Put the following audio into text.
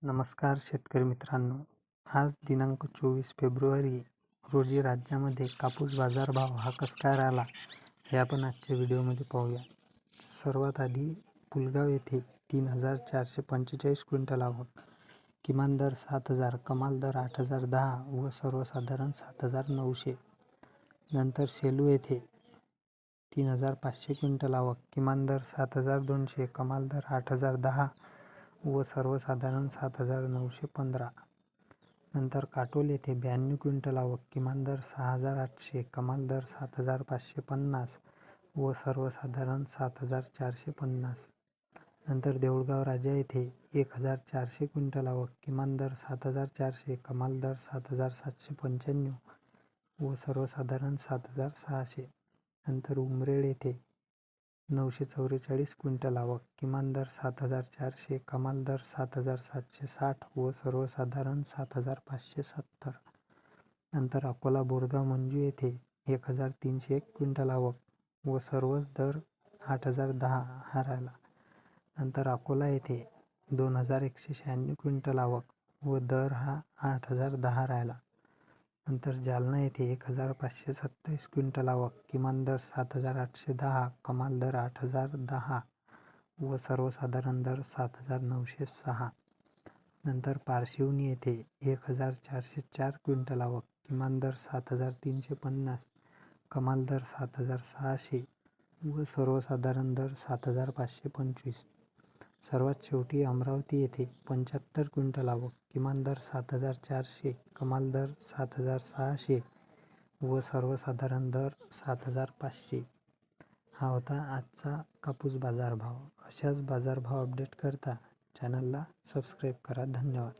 नमस्कार शेतकरी मित्रांनो, आज दिनांक 24 फेब्रुवारी रोजी राज्यामध्ये कापूस बाजारभाव हा कसा काय राहिला हे आपण आजच्या व्हिडिओमध्ये पाहूया. सर्वात आधी पुलगाव येथे 3,445 क्विंटल आवक, किमान दर 7,000, कमाल दर 8,010 व सर्वसाधारण 7,900. नंतर सेलू येथे 3,500 क्विंटल आवक, किमान दर 7,200, कमाल दर 8,010 व सर्वसाधारण 7,915. नंतर काटोल येथे 92 क्विंटल आवक, किमान दर 6,800, कमाल दर 7,550 व सर्वसाधारण 7,450. नंतर देऊळगाव राजा येथे 1,400 क्विंटल आवक, किमान दर 7,400, कमाल दर 7,795 व सर्वसाधारण 7,600. नंतर उमरेड येथे 944 क्विंटल आवक, किमान दर 7,400, कमाल दर 7,760 व सर्वसाधारण 7,570. नंतर अकोला बोरगाव मंजू येथे 1,301 क्विंटल आवक व सर्वच दर 8,010 हा राहिला. नंतर अकोला येथे 2,196 क्विंटल आवक व दर हा 8,010 राहिला. नंतर जालना येथे 1,527 क्विंटल आवक, किमान दर 7,810, कमाल दर 8,010 व सर्वसाधारण दर 7,906. नंतर पारशिवनी येथे 1,404 क्विंटल आवक, किमान दर 7,350, कमाल दर 7,600 व सर्वसाधारण दर 7,525. सर्वात शेवटी अमरावती येथे 75 क्विंटल आवक, किमान दर 7,400, कमाल दर 7,600 व सर्वसाधारण दर 7,500. हा होता आजचा कापूस बाजारभाव. अशाच बाजारभाव अपडेट करता चॅनलला सबस्क्राईब करा. धन्यवाद.